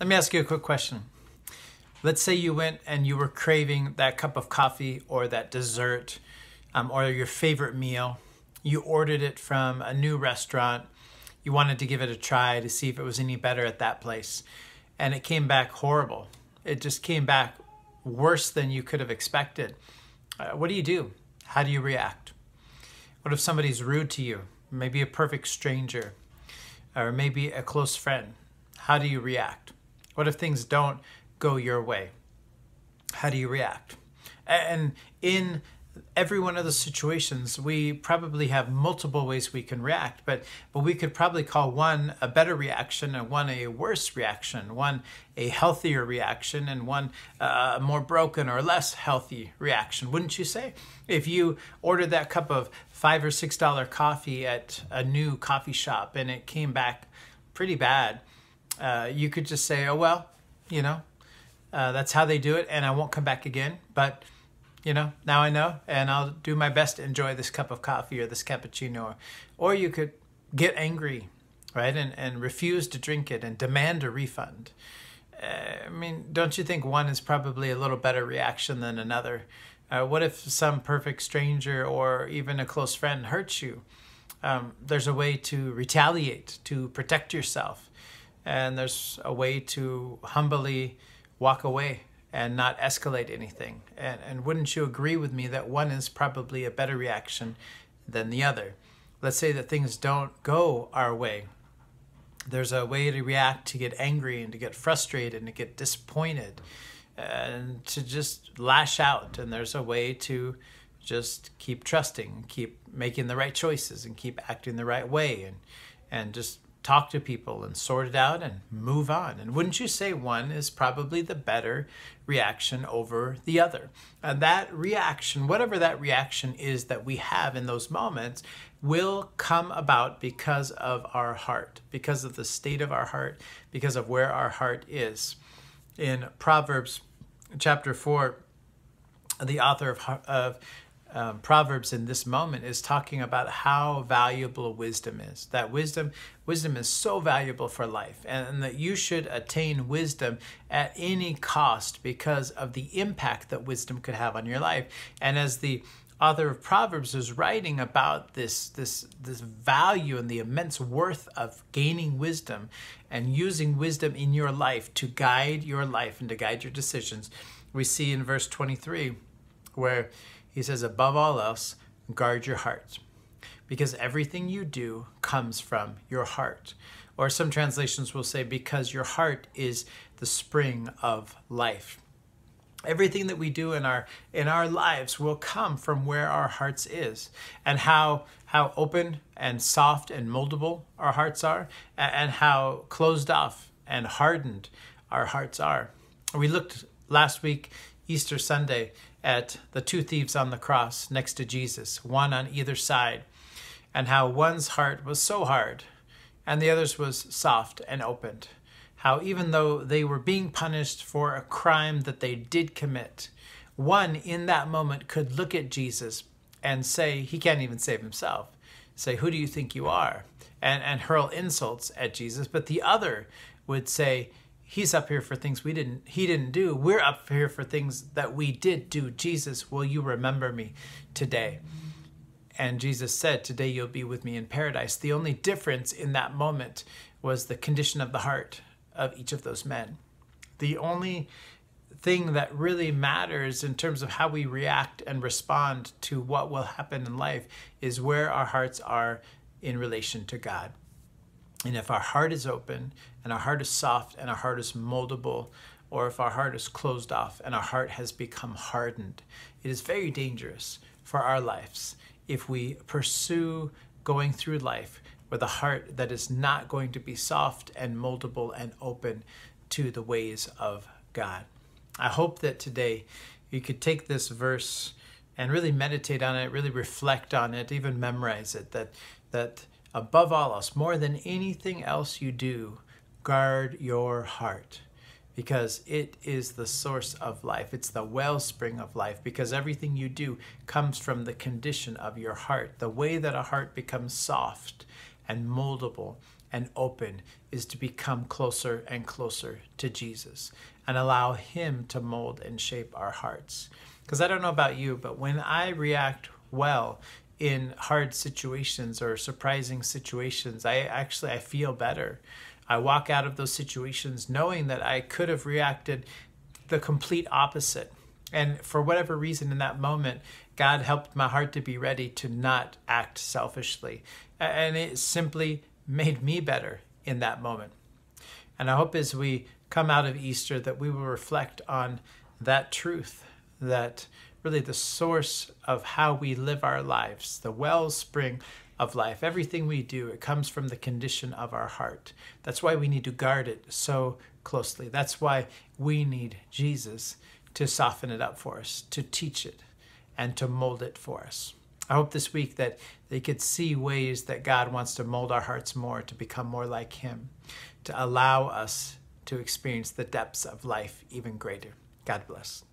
Let me ask you a quick question. Let's say you went and you were craving that cup of coffee or that dessert or your favorite meal. You ordered it from a new restaurant. You wanted to give it a try to see if it was any better at that place. And it came back horrible. It just came back worse than you could have expected. What do? How do you react? What if somebody's rude to you? Maybe a perfect stranger or maybe a close friend. How do you react? What if things don't go your way? How do you react? And in every one of those situations, we probably have multiple ways we can react, but we could probably call one a better reaction and one a worse reaction, one a healthier reaction and one a more broken or less healthy reaction, wouldn't you say? If you ordered that cup of $5 or $6 coffee at a new coffee shop and it came back pretty bad, you could just say, oh, well, that's how they do it and I won't come back again. But now I know, and I'll do my best to enjoy this cup of coffee or this cappuccino. Or you could get angry, right, and refuse to drink it and demand a refund. Don't you think one is probably a little better reaction than another? What if some perfect stranger or even a close friend hurts you? There's a way to retaliate, to protect yourself. And there's a way to humbly walk away and not escalate anything. And wouldn't you agree with me that one is probably a better reaction than the other? Let's say that things don't go our way. There's a way to react, to get angry and to get frustrated and to get disappointed and to just lash out. And there's a way to just keep trusting, keep making the right choices and keep acting the right way and just talk to people and sort it out and move on. And wouldn't you say one is probably the better reaction over the other? And that reaction, whatever that reaction is that we have in those moments, will come about because of our heart, because of the state of our heart, because of where our heart is. In Proverbs chapter 4, the author of Proverbs in this moment is talking about how valuable wisdom is. That wisdom is so valuable for life, and that you should attain wisdom at any cost because of the impact that wisdom could have on your life. And as the author of Proverbs is writing about this value and the immense worth of gaining wisdom and using wisdom in your life to guide your life and to guide your decisions, we see in verse 23 where he says, above all else, guard your heart, because everything you do comes from your heart. Or some translations will say, because your heart is the spring of life. Everything that we do in our lives will come from where our hearts is, and how open and soft and moldable our hearts are, and how closed off and hardened our hearts are. We looked last week, Easter Sunday, at the two thieves on the cross next to Jesus, one on either side, and how one's heart was so hard and the other's was soft and opened. How even though they were being punished for a crime that they did commit, one in that moment could look at Jesus and say, he can't even save himself, say, who do you think you are? And hurl insults at Jesus. But the other would say, he's up here for things he didn't do. We're up here for things that we did do. Jesus, will you remember me today? And Jesus said, today you'll be with me in paradise. The only difference in that moment was the condition of the heart of each of those men. The only thing that really matters in terms of how we react and respond to what will happen in life is where our hearts are in relation to God. And if our heart is open and our heart is soft and our heart is moldable, or if our heart is closed off and our heart has become hardened, it is very dangerous for our lives if we pursue going through life with a heart that is not going to be soft and moldable and open to the ways of God. I hope that today you could take this verse and really meditate on it, really reflect on it, even memorize it, that above all else, more than anything else you do, guard your heart, because it is the source of life. It's the wellspring of life, because everything you do comes from the condition of your heart. The way that a heart becomes soft and moldable and open is to become closer and closer to Jesus and allow him to mold and shape our hearts. Because I don't know about you, but when I react well in hard situations or surprising situations, I feel better. I walk out of those situations knowing that I could have reacted the complete opposite. And for whatever reason in that moment, God helped my heart to be ready to not act selfishly. And it simply made me better in that moment. And I hope as we come out of Easter that we will reflect on that truth, that really the source of how we live our lives, the wellspring of life, everything we do, it comes from the condition of our heart. That's why we need to guard it so closely. That's why we need Jesus to soften it up for us, to teach it, and to mold it for us. I hope this week that they could see ways that God wants to mold our hearts more, to become more like him, to allow us to experience the depths of life even greater. God bless.